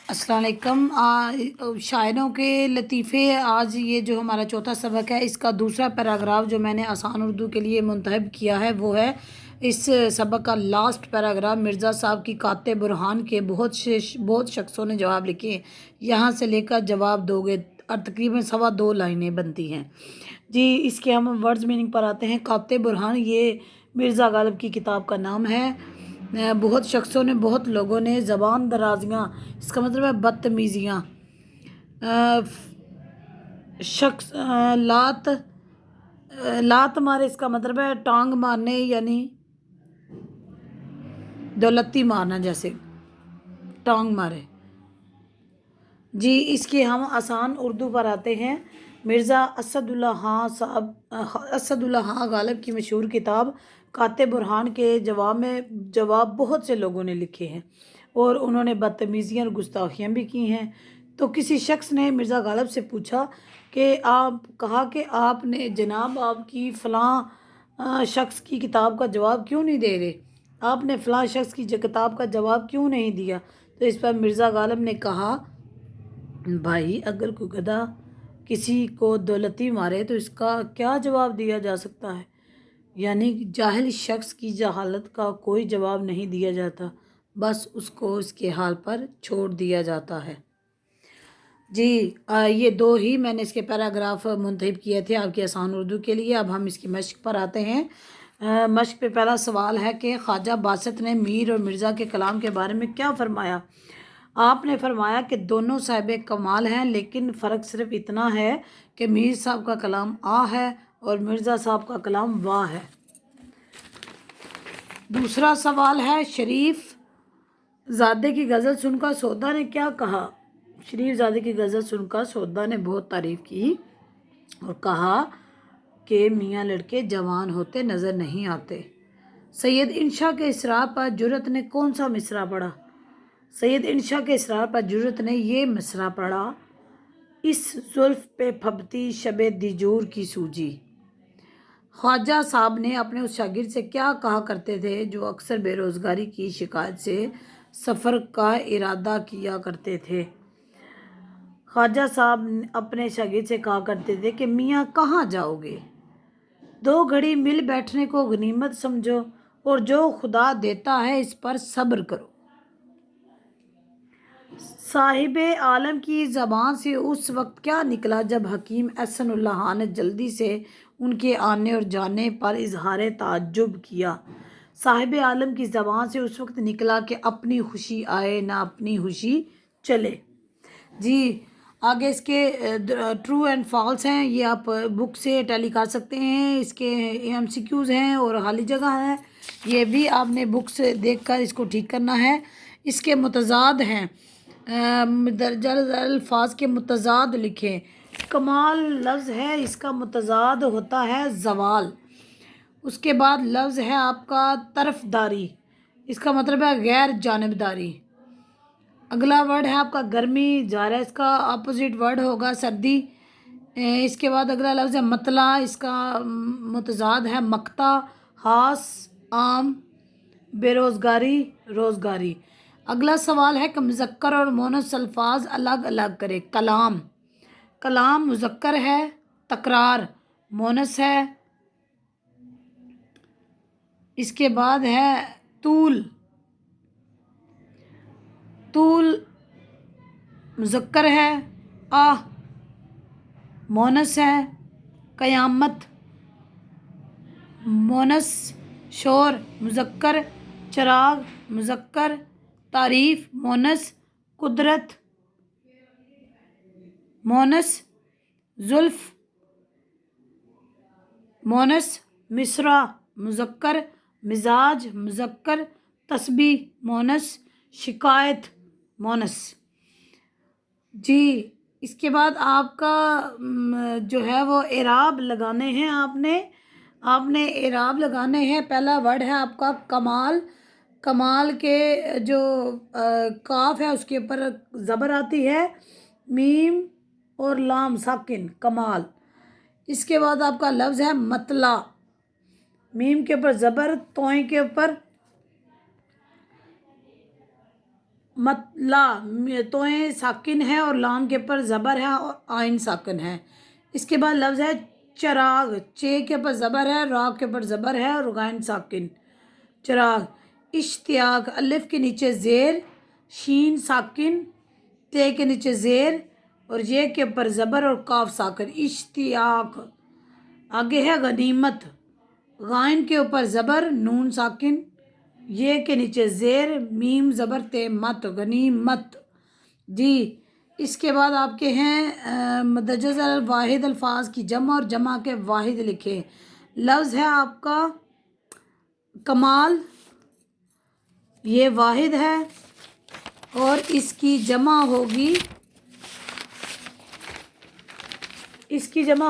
अस्सलाम वालेकुम। शायरों के लतीफ़े। आज ये जो हमारा चौथा सबक है, इसका दूसरा पैराग्राफ जो मैंने आसान उर्दू के लिए मुंतखब किया है वो है इस सबक का लास्ट पैराग्राफ। मिर्ज़ा साहब की काते बुरहान के बहुत शख्सों ने जवाब लिखे हैं। यहाँ से लेकर जवाब दोगे और तकरीबन 2.25 लाइनें बनती हैं जी। इसके हम वर्ड्स मीनिंग पर आते हैं। काते बुरहान ये मिर्ज़ा गालिब की किताब का नाम है। बहुत शख्सों ने, बहुत लोगों ने, ज़बान दराजियाँ, इसका मतलब है बदतमीज़ियाँ, शख्स, लात मारे, इसका मतलब है टांग मारने, यानी दौलती मारना, जैसे टांग मारे जी। इसके हम आसान उर्दू पर आते हैं। मिर्ज़ा असदुल्ला खां गालिब की मशहूर किताब काते बुरहान के जवाब बहुत से लोगों ने लिखे हैं और उन्होंने बदतमीज़ियाँ और गुस्ताखियाँ भी की हैं। तो किसी शख्स ने मिर्ज़ा गालिब से पूछा कि आपने जनाब आपकी फ़लाँ शख्स की किताब का जवाब क्यों नहीं दे रहे, आपने फ़लाँ शख्स की किताब का जवाब क्यों नहीं दिया। तो इस पर मिर्ज़ा गालिब ने कहा, भाई अगर कोई गधा किसी को दौलती मारे तो इसका क्या जवाब दिया जा सकता है, यानी जाहिल शख्स की जहालत का कोई जवाब नहीं दिया जाता, बस उसको उसके हाल पर छोड़ दिया जाता है जी। ये दो ही मैंने इसके पैराग्राफ मुंतखब किए थे आपकी आसान उर्दू के लिए। अब हम इसकी मश्क पर आते हैं। मश्क पे पहला सवाल है कि ख्वाजा बासत ने मीर और मिर्ज़ा के कलाम के बारे में क्या फ़रमाया। आपने फरमाया कि दोनों साहिब कमाल हैं, लेकिन फ़र्क सिर्फ इतना है कि मीर साहब का कलाम आ है और मिर्ज़ा साहब का कलाम वाह है। दूसरा सवाल है, शरीफ ज़ादे की गज़ल सुनकर सौदा ने क्या कहा। शरीफ ज़ादे की गज़ल सुनकर सौदा ने बहुत तारीफ़ की और कहा कि मियाँ लड़के जवान होते नज़र नहीं आते। सैयद इंशा के इसरार पर जुर्रत ने कौन सा मिसरा पढ़ा। सैयद इंशा के इसरार पर जुर्रत ने ये मिसरा पढ़ा, इस जुल्फ पे फबती शबे दिजूर की सूजी। ख्वाजा साहब ने अपने उस शागिर्द से क्या कहा करते थे जो अक्सर बेरोज़गारी की शिकायत से सफ़र का इरादा किया करते थे। ख्वाजा साहब अपने शागिर्द से कहा करते थे कि मियाँ कहाँ जाओगे, 2 घड़ी मिल बैठने को गनीमत समझो और जो खुदा देता है इस पर सब्र करो। साहिब आलम की ज़बान से उस वक्त क्या निकला जब हकीम एहसनुल्लाह खान ने जल्दी से उनके आने और जाने पर इजहार ताज्जुब किया। साहिब आलम की ज़बान से उस वक्त निकला कि अपनी खुशी आए ना अपनी खुशी चले जी। आगे इसके ट्रू एंड फॉल्स हैं, ये आप बुक से टैली कर सकते हैं। इसके MCQs हैं और खाली जगह है, ये भी आपने बुक से देख कर इसको ठीक करना है। इसके मुतज़ाद हैं, दर्जल अल्फाज के मुतज़ाद लिखें। कमाल लफ्ज़ है, इसका मुतज़ाद होता है जवाल। उसके बाद लफ्ज़ है आपका तरफदारी, इसका मतलब है गैर जानिबदारी। अगला वर्ड है आपका गर्मी, जारा, इसका अपोजिट वर्ड होगा सर्दी। इसके बाद अगला लफ्ज़ है मतला, इसका मुतज़ाद है मक्ता, खास, आम, बेरोज़गारी, रोज़गारी। अगला सवाल है कि मुज़क्कर और मुअन्नस अल्फाज अलग अलग करें। कलाम, कलाम मुज़क्कर है, तकरार मुअन्नस है। इसके बाद है तूल, तूल मुज़क्कर है, आह मुअन्नस है। क़यामत मुअन्नस, शोर मुज़क्कर, चराग मुज़क्कर, तारीफ़ मुअन्नस, कुदरत मुअन्नस, जुल्फ़ मुअन्नस, मिसरा मुज़क्कर, मिजाज मुज़क्कर, तस्बीह मुअन्नस, शिकायत मुअन्नस जी। इसके बाद आपका जो है वो एराब लगाने हैं। आपने एराब लगाने हैं। पहला वर्ड है आपका कमाल। कमाल के जो काफ है उसके ऊपर ज़बर आती है, मीम और लाम साकिन, कमाल। इसके बाद आपका लफ्ज़ है मतला, मीम के ऊपर ज़बर, तोय के ऊपर मतला तोएं साकिन है और लाम के ऊपर ज़बर है और आइन साकिन है। इसके बाद लफ्ज़ है चराग, चे के ऊपर ज़बर है, रा के ऊपर ज़बर है और गाइन साकिन, चराग। इश्तियाक, अलिफ के नीचे ज़ेर, शीन साकिन, ते के नीचे ज़ेर और ये के ऊपर ज़बर और काफ साकिन, इश्तियाक। आगे है गनीमत, गाइन के ऊपर ज़बर, नून साकिन, ये के नीचे ज़ेर, मीम ज़बर ते मत, गनीमत जी। इसके बाद आपके हैं मदजज़ अल वाहिद अल्फाज की जमा और जमा के वाहिद लिखे। लफ्ज़ है आपका कमाल, ये वाहिद है और इसकी जमा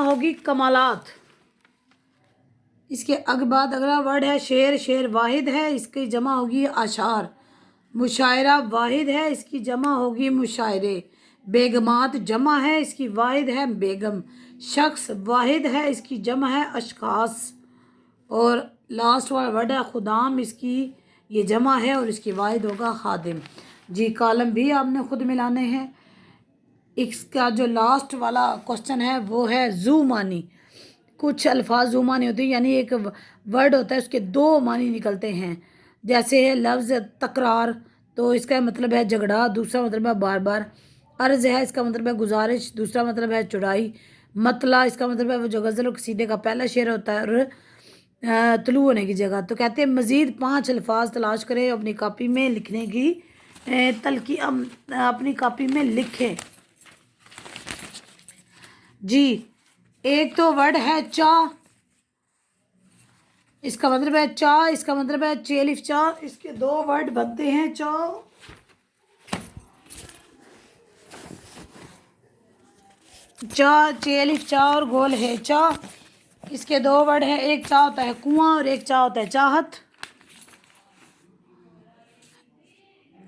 होगी कमालात। इसके बाद अगला वर्ड है शेर, शेर वाहिद है, इसकी जमा होगी आशार। मुशायरा वाहिद है, इसकी जमा होगी मुशायरे। बेगमात जमा है, इसकी वाहिद है बेगम। शख्स वाहिद है, इसकी जमा है अशखास। और लास्ट वाला वर्ड है खुदाम, इसकी ये जमा है और इसकी वाहिद होगा खादिम जी। कॉलम भी आपने खुद मिलाने हैं। इसका जो लास्ट वाला क्वेश्चन है वो है जू मानी। कुछ अल्फाज जू मानी होते हैं, यानी एक वर्ड होता है उसके दो मानी निकलते हैं। जैसे है लफ्ज़ तकरार, तो इसका मतलब है झगड़ा, दूसरा मतलब है बार बार। अर्ज़ है, इसका मतलब है गुजारिश, दूसरा मतलब है चौड़ाई। मतला, इसका मतलब है वो जो गज़ल और कसीदे का पहला शेर होता है और तलू होने की जगह। तो कहते हैं मज़ीद 5 अल्फाज तलाश करें, अपनी कॉपी में लिखने की तलकी अपनी कॉपी में लिखें जी। एक तो वर्ड है चा, इसका मतलब है चा, इसका मतलब है चेलिफ चा। इसके दो वर्ड बनते हैं चा, चा चेलिफ चा और गोल है चा। इसके दो वर्ड हैं, एक चा होता है कुआं और एक चा होता है चाहत।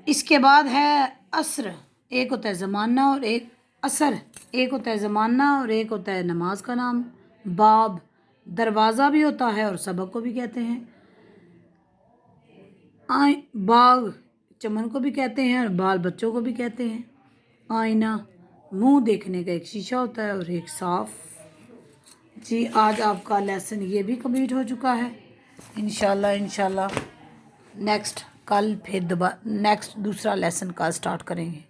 इसके बाद है असर, एक होता है ज़माना और एक असर, एक होता है ज़माना और एक होता है नमाज का नाम। बाब दरवाज़ा भी होता है और सबक को भी कहते हैं। बाग चमन को भी कहते हैं और बाल बच्चों को भी कहते हैं। आईना मुंह देखने का एक शीशा होता है और एक साफ जी। आज आपका लेसन ये भी कंप्लीट हो चुका है। इंशाल्लाह नेक्स्ट कल फिर दोबारा नेक्स्ट दूसरा लेसन कल स्टार्ट करेंगे।